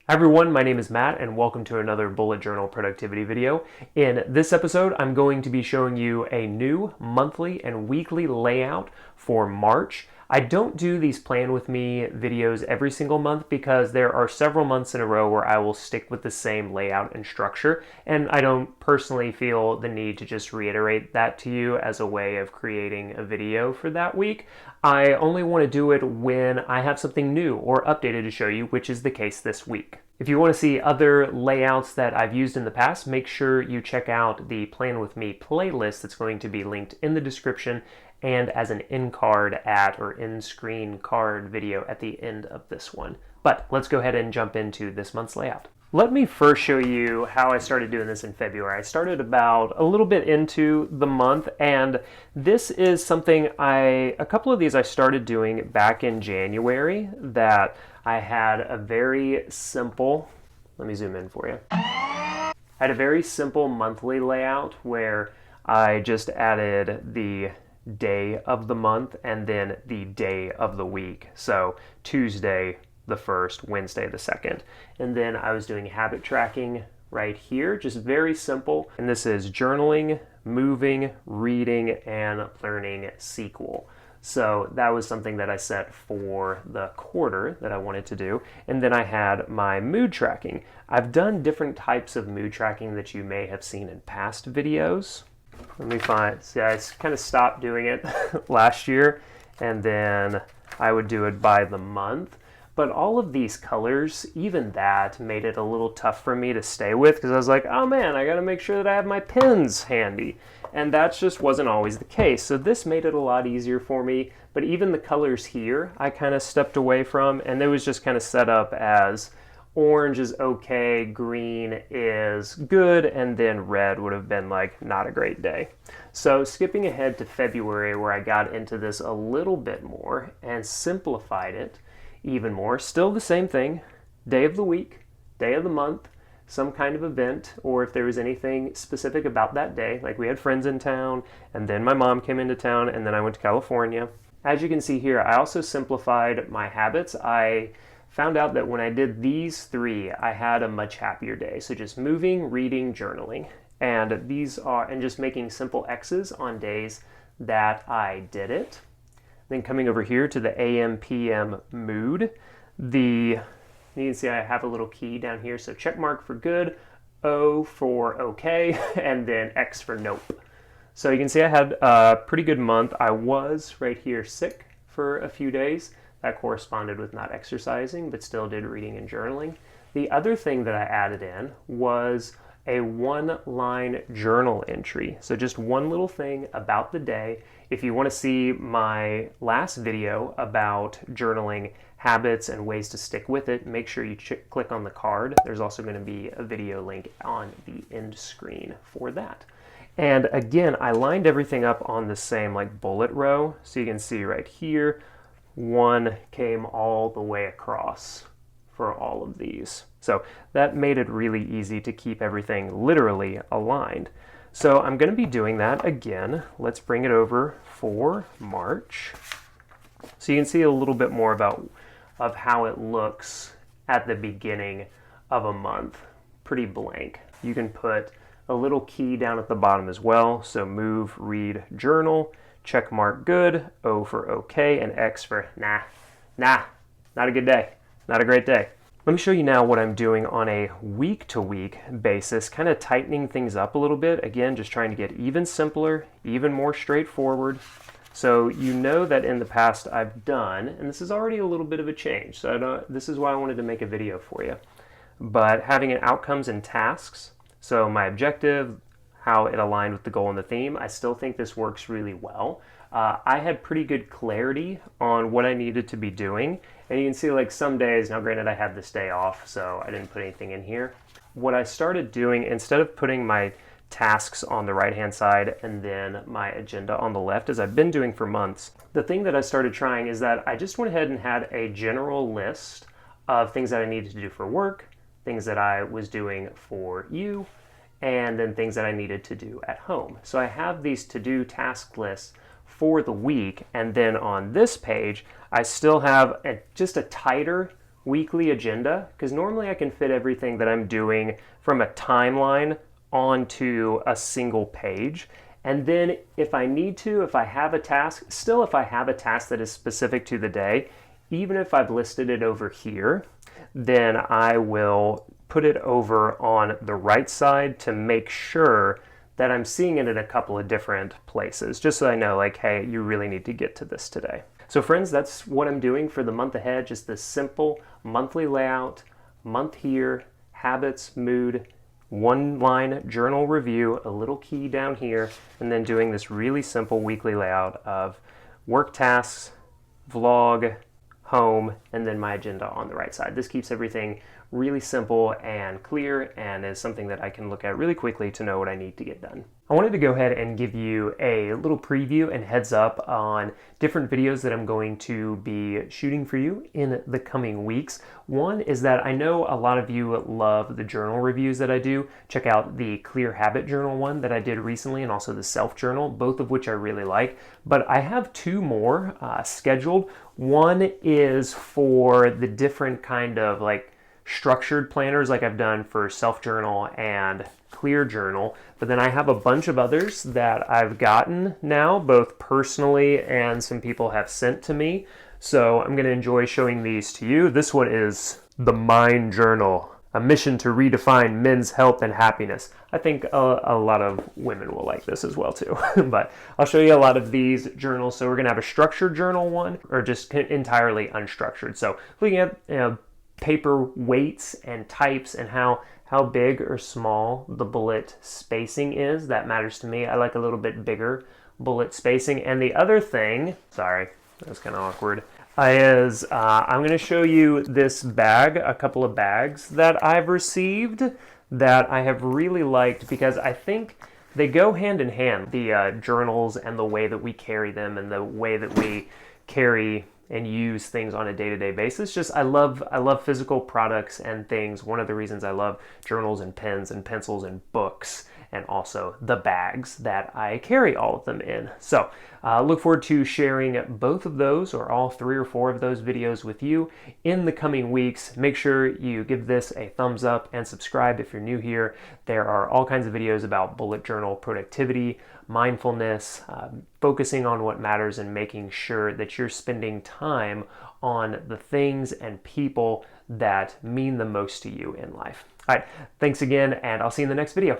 Hi everyone, my name is Matt and welcome to another bullet journal productivity video. In this episode, I'm going to be showing you a new monthly and weekly layout for March. I don't do these plan with me videos every single month because there are several months in a row where I will stick with the same layout and structure, and I don't personally feel the need to just reiterate that to you as a way of creating a video for that week. I only want to do it when I have something new or updated to show you, which is the case this week. If you want to see other layouts that I've used in the past, make sure you check out the Plan With Me playlist that's going to be linked in the description and as an in-card at or in-screen card video at the end of this one. But let's go ahead and jump into this month's layout. Let me first show you how I started doing this in February. I started about a little bit into the month, and this is something a couple of these I started doing back in January that I had a very simple, let me zoom in for you. I had a very simple monthly layout where I just added the day of the month and then the day of the week. So Tuesday the 1st, Wednesday the 2nd. And then I was doing habit tracking right here, just very simple. And this is journaling, moving, reading, and learning SQL. So that was something that I set for the quarter that I wanted to do. And then I had my mood tracking. I've done different types of mood tracking that you may have seen in past videos. Let me find, see, I kind of stopped doing it last year, and then I would do it by the month. But all of these colors, even that, made it a little tough for me to stay with because I was like, oh man, I got to make sure that I have my pens handy. And that just wasn't always the case. So this made it a lot easier for me. But even the colors here, I kind of stepped away from, and it was just kind of set up as orange is okay, green is good, and then red would have been like not a great day. So skipping ahead to February, where I got into this a little bit more and simplified it even more. Still the same thing, day of the week, day of the month, some kind of event, or if there was anything specific about that day, like we had friends in town, and then my mom came into town, and then I went to California. As you can see here, I also simplified my habits. I found out that when I did these three, I had a much happier day. So just moving, reading, journaling. And these are, and just making simple X's on days that I did it. Then coming over here to the AM, PM mood, you can see I have a little key down here. So check mark for good, O for okay, and then X for nope. So you can see I had a pretty good month. I was right here sick for a few days. That corresponded with not exercising, but still did reading and journaling. The other thing that I added in was a one-line journal entry. So just one little thing about the day. If you want to see my last video about journaling habits and ways to stick with it, make sure you click on the card. There's also going to be a video link on the end screen for that. And again, I lined everything up on the same like bullet row. So you can see right here, one came all the way across for all of these. So that made it really easy to keep everything literally aligned. So I'm going to be doing that again. Let's bring it over for March. So you can see a little bit more of how it looks at the beginning of a month. Pretty blank. You can put a little key down at the bottom as well. So move, read, journal. Check mark good, O for okay, and X for nah, not a good day, not a great day. Let me show you now what I'm doing on a week-to-week basis, kind of tightening things up a little bit. Again, just trying to get even simpler, even more straightforward. So you know that in the past I've done, and this is already a little bit of a change, so this is why I wanted to make a video for you, but having an outcomes and tasks. So my objective, how it aligned with the goal and the theme. I still think this works really well. I had pretty good clarity on what I needed to be doing. And you can see like some days, now granted I had this day off, so I didn't put anything in here. What I started doing, instead of putting my tasks on the right-hand side and then my agenda on the left, as I've been doing for months, the thing that I started trying is that I just went ahead and had a general list of things that I needed to do for work, things that I was doing for you, and then things that I needed to do at home. So I have these to-do task lists for the week, and then on this page, I still have just a tighter weekly agenda, because normally I can fit everything that I'm doing from a timeline onto a single page. And then if I need to, if I have a task, still if I have a task that is specific to the day, even if I've listed it over here, then I will put it over on the right side to make sure that I'm seeing it in a couple of different places, just so I know, like, hey, you really need to get to this today. So friends, that's what I'm doing for the month ahead, just this simple monthly layout, month here, habits, mood, one line journal review, a little key down here, and then doing this really simple weekly layout of work tasks, vlog, home, and then my agenda on the right side. This keeps everything really simple and clear and is something that I can look at really quickly to know what I need to get done. I wanted to go ahead and give you a little preview and heads up on different videos that I'm going to be shooting for you in the coming weeks. One is that I know a lot of you love the journal reviews that I do. Check out the Clear Habit Journal one that I did recently, and also the Self Journal, both of which I really like. But I have two more scheduled. One is for the different kind of like structured planners like I've done for Self Journal and Clear Journal, but then I have a bunch of others that I've gotten now, both personally and some people have sent to me. So I'm going to enjoy showing these to you. This one is the Mind Journal, a mission to redefine men's health and happiness. I think a lot of women will like this as well too. But I'll show you a lot of these journals. So we're going to have a structured journal one, or just entirely unstructured. So looking at paper weights and types and how big or small the bullet spacing is. That matters to me. I like a little bit bigger bullet spacing. And the other thing, sorry, that was kind of awkward, is I'm going to show you this bag, a couple of bags that I've received that I have really liked because I think they go hand in hand, the journals and the way that we carry them and the way that we carry and use things on a day-to-day basis. Just I love physical products and things. One of the reasons I love journals and pens and pencils and books, and also the bags that I carry all of them in. So look forward to sharing both of those, or all 3 or 4 of those videos with you in the coming weeks. Make sure you give this a thumbs up and subscribe if you're new here. There are all kinds of videos about bullet journal productivity, mindfulness, focusing on what matters, and making sure that you're spending time on the things and people that mean the most to you in life. All right, thanks again, and I'll see you in the next video.